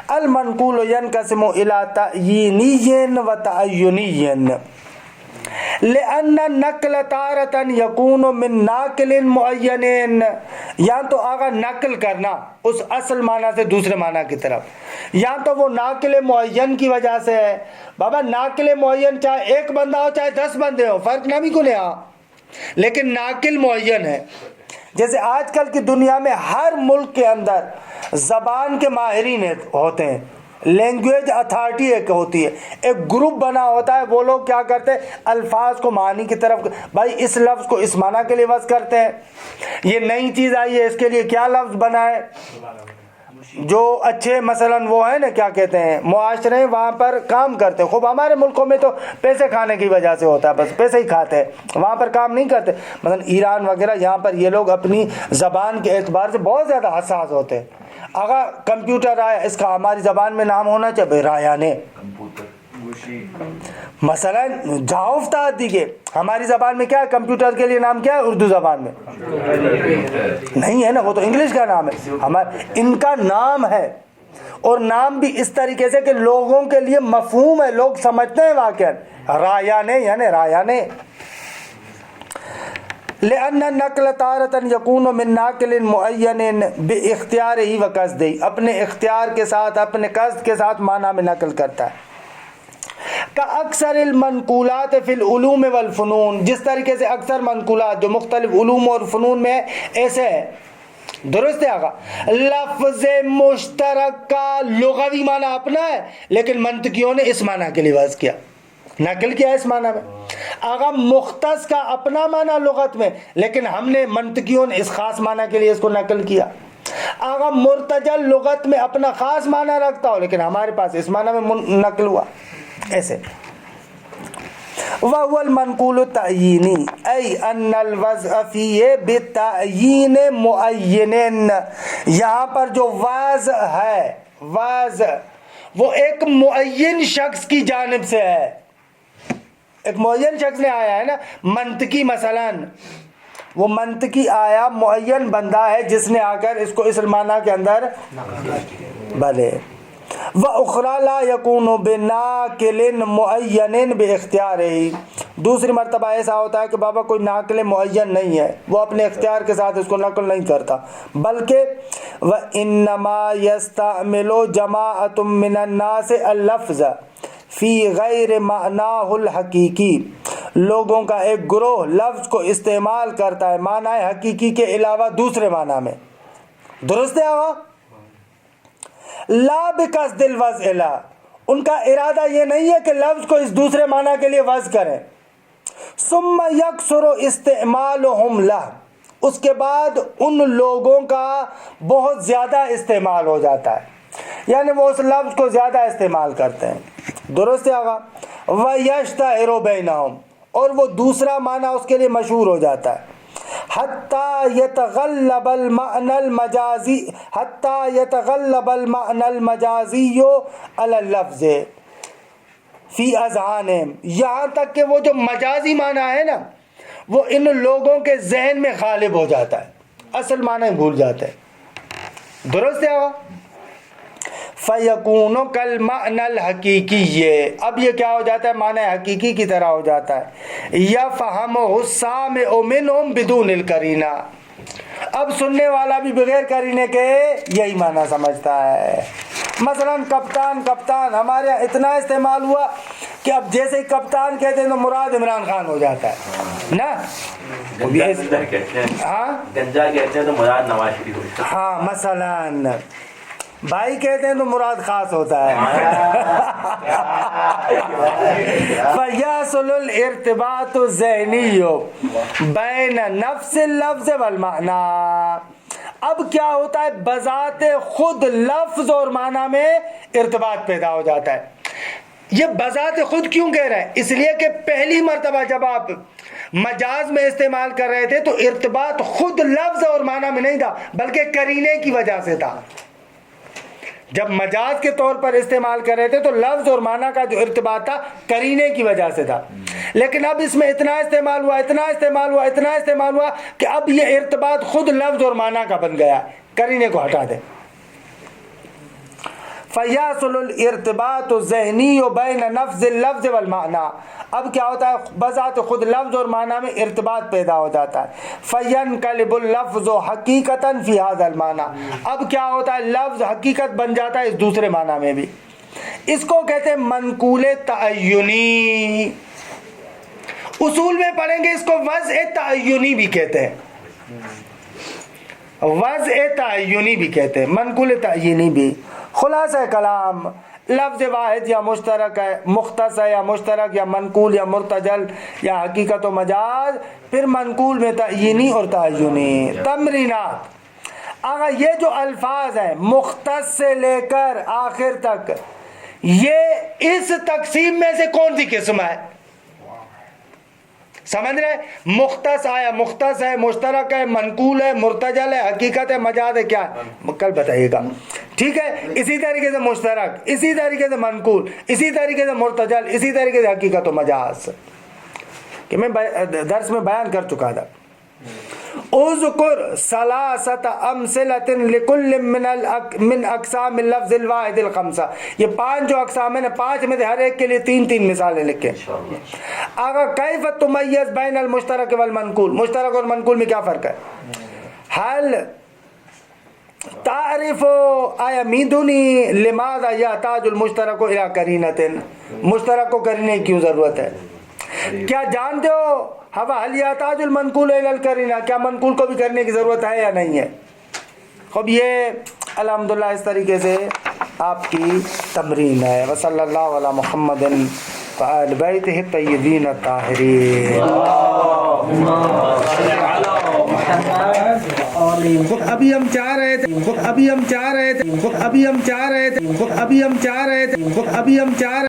المنقول ينقسم الى تعینی و تعینی لأن النقل تارة يكون من ناقل معین. یا تو آگا نقل کرنا اس اصل معنی سے دوسرے معنی کی طرف، یا تو وہ ناقل معین کی وجہ سے ہے. بابا ناقل معین چاہے ایک بندہ ہو چاہے 10 بندے ہو، فرق نہ بھی کنے ہاں، لیکن ناقل معین ہے. جیسے آج کل کی دنیا میں ہر ملک کے اندر زبان کے ماہرین ہوتے ہیں، لینگویج اتھارٹی ایک ہوتی ہے، ایک گروپ بنا ہوتا ہے. وہ لوگ کیا کرتے ہیں، الفاظ کو معنی کی طرف، بھائی اس لفظ کو اس معنی کے لیے وضع کرتے ہیں، یہ نئی چیز آئی ہے اس کے لیے کیا لفظ بنا ہے. جو اچھے مثلا وہ ہیں نا کیا کہتے ہیں معاشرے وہاں پر کام کرتے ہیں. خوب ہمارے ملکوں میں تو پیسے کھانے کی وجہ سے ہوتا ہے، بس پیسے ہی کھاتے ہیں، وہاں پر کام نہیں کرتے. مثلا ایران وغیرہ یہاں پر یہ لوگ اپنی زبان کے اعتبار سے بہت زیادہ حساس ہوتے ہیں. اگر کمپیوٹر آیا اس کا ہماری زبان میں نام ہونا چاہیے رایانے، مثلا جہاں افتاد دیگے ہماری زبان میں کیا ہے، کمپیوٹر کے لیے نام کیا ہے اردو زبان میں نہیں ہے نا، وہ تو انگلش کا نام ہے. ان کا نام ہے، اور نام بھی اس طریقے سے کہ لوگوں کے لیے مفہوم ہے، لوگ سمجھتے ہیں واقعا رایانے یعنی رایانے. لأن النقل تارة يكون من ناقل معین باختیارہ و قصدہ، اپنے اختیار کے ساتھ اپنے قصد کے ساتھ معنی میں نقل کرتا ہے. کا اکثر المنقولات فی العلوم والفنون، جس طریقے سے اکثر منقولات جو مختلف علوم اور فنون میں ایسے ہے. درست ہے آقا. لفظ مشترک کا لغوی معنی اپنا ہے لیکن منطقیوں نے اس معنی کے لیے وضع کیا، نقل کیا اس معنی میں. آقا مختص کا اپنا معنی لغت میں لیکن ہم نے منطقیوں نے اس خاص معنی کے لیے اس کو نقل کیا. آقا مرتجل لغت میں اپنا خاص معنی رکھتا ہو لیکن ہمارے پاس اس معنی میں نقل ہوا. ایسے وَهُوَ الْمَنْقُولُ التَّعْيِينِ أي أَنَّ الْوَضْعَ فِيهِ بِالتَّعْيِينِ مُعَيِّنٍ. یہاں پر جو وضع ہے، وضع وہ ایک معین شخص کی جانب سے ہے، ایک معین شخص نے آیا ہے نا. منطقی مثلا وہ منطقی آیا معین بندہ ہے جس نے آ کر اس کو اس معنی کے اندر بھلے. وَأُخْرَى لَا يَكُونُ بِنَاقِلٍ مُعَيَّنٍ بِاخْتِيَارِهِ. دوسری مرتبہ ایسا ہوتا ہے کہ بابا کوئی ناقل معین نہیں ہے، وہ اپنے اختیار کے ساتھ اس کو نقل نہیں کرتا، بلکہ وَإِنَّمَا يَسْتَعْمِلُ جَمَاعَةٌ مِّنَ النَّاسِ اللَّفْظَ فی غیر معناہ الحقیقی. لوگوں کا ایک گروہ لفظ کو استعمال کرتا ہے معنی حقیقی کے علاوہ دوسرے معنی میں. درست ہے آقا. لا بقصد الوضع لا، ان کا ارادہ یہ نہیں ہے کہ لفظ کو اس دوسرے معنی کے لیے وضع کریں. ثم یکثر استعمالهم له، اس کے بعد ان لوگوں کا بہت زیادہ استعمال ہو جاتا ہے، یعنی وہ اس لفظ کو زیادہ استعمال کرتے ہیں. درست ہے آقا. وَيَشْتَهِرُ بَيْنَهُمْ، اور وہ دوسرا معنی اس کے لیے مشہور ہو جاتا ہے. حَتَّى يَتَغَلَّبَ الْمَعْنَى الْمَجَازِيُّ عَلَى اللَّفْظِ فِي أَذْهَانِهِمْ. یہاں تک کہ وہ جو مجازی معنی ہے نا وہ ان لوگوں کے ذہن میں غالب ہو جاتا ہے. اصل معنی بھول جاتے ہیں. درست ہے آقا؟ فَيَكُونُ كَالْمَعْنَ الْحَقِيقِيِّ اب یہ کیا ہو جاتا ہے؟ معنی حقیقی کی طرح ہو جاتا ہے. يَفْهَمُهُ السَّامِعُ مِنْهُمْ بِدُونِ الْقَرِينَةِ اب سننے والا بھی بغیر قرینے کے یہی معنی سمجھتا ہے. مثلا کپتان ہمارے یہاں اتنا استعمال ہوا کہ اب جیسے ہی کپتان کہتے ہیں تو مراد عمران خان ہو جاتا ہے نا. گنجا کہتے ہیں. ہاں گنجا کہتے ہیں تو مراد نواز شریف ہوتا ہے. ہاں مثلا بھائی کہتے ہیں تو مراد خاص ہوتا ہے. فَيَحْصُلُ الْارْتِبَاطُ الذِّهْنِيُّ بَيْنَ نَفْسِ اللَّفْظِ وَالْمَعْنَى اب کیا ہوتا ہے؟ بذات خود لفظ اور معنی میں ارتباط پیدا ہو جاتا ہے. یہ بذات خود کیوں کہہ رہے ہیں؟ اس لیے کہ پہلی مرتبہ جب آپ مجاز میں استعمال کر رہے تھے تو ارتباط خود لفظ اور معنی میں نہیں تھا بلکہ قرینے کی وجہ سے تھا. جب مجاز کے طور پر استعمال کر رہے تھے تو لفظ اور معنی کا جو ارتباط تھا قرینے کی وجہ سے تھا. لیکن اب اس میں اتنا استعمال ہوا کہ اب یہ ارتباط خود لفظ اور معنی کا بن گیا. قرینے کو ہٹا دیں. فَيَحْصُلُ الْارْتِبَاطُ الذِّهْنِيُّ بَيْنَ نَفْسِ اللَّفْظِ وَالْمَعْنَى اب کیا ہوتا ہے؟ بذات خود لفظ اور معنی میں ارتباط پیدا ہو جاتا ہے. فَيَنْقَلِبُ اللَّفْظُ حَقِيقَةً فِي هَذَا الْمَعْنَى اب کیا ہوتا ہے؟ لفظ حقیقت بن جاتا ہے اس دوسرے معنی میں بھی. اس کو کہتے ہیں منقول تعینی. اصول میں پڑھیں گے اس کو وضع تعینی بھی کہتے ہیں. وضع تعینی بھی کہتے ہیں, منقول تعینی بھی. خلاصہ کلام لفظ واحد یا مشترک ہے, مختص ہے یا مشترک, یا منقول یا مرتجل یا حقیقت و مجاز, پھر منقول میں تعینی اور تعینی. تمرینات, اگر یہ جو الفاظ ہیں مختص سے لے کر آخر تک, یہ اس تقسیم میں سے کون سی قسم ہے؟ سمجھ رہے؟ مختص آیا مختص ہے, مشترک ہے, منقول ہے, مرتجل ہے, حقیقت ہے, مجاز ہے, کیا ہے کل بتائیے گا. ٹھیک ہے, اسی طریقے سے مشترک, اسی طریقے سے منقول, اسی طریقے سے مرتجل, اسی طریقے سے حقیقت و مجاز, کہ میں درس میں بیان کر چکا تھا. اذکر ثلاثۃ امثلۃ لکل من اقسام اللفظ الواحد الخمسہ, یہ 5 جو اقسام ہیں, 5 میں سے ہر ایک کے لیے 3 مثالیں لکھیں. اگر کیف تمیز بین المشترک والمنقول, مشترک اور منقول میں کیا فرق ہے؟ حل تعرف ایمیدنی لماذا یحتاج المشترک الی قرینۃ, مشترک کو قرینے کی کیوں ضرورت ہے؟ کیا جانتے ہو حل یحتاج المنقول الی القرینہ, کیا منقول کو بھی کرنے کی ضرورت ہے یا نہیں ہے؟ خب یہ الحمدللہ اس طریقے سے آپ کی تمرین ہے. وصلی اللہ علی محمد وآل بیتہ الطیبین الطاہرین. ابھی ہم چاہ رہے تھے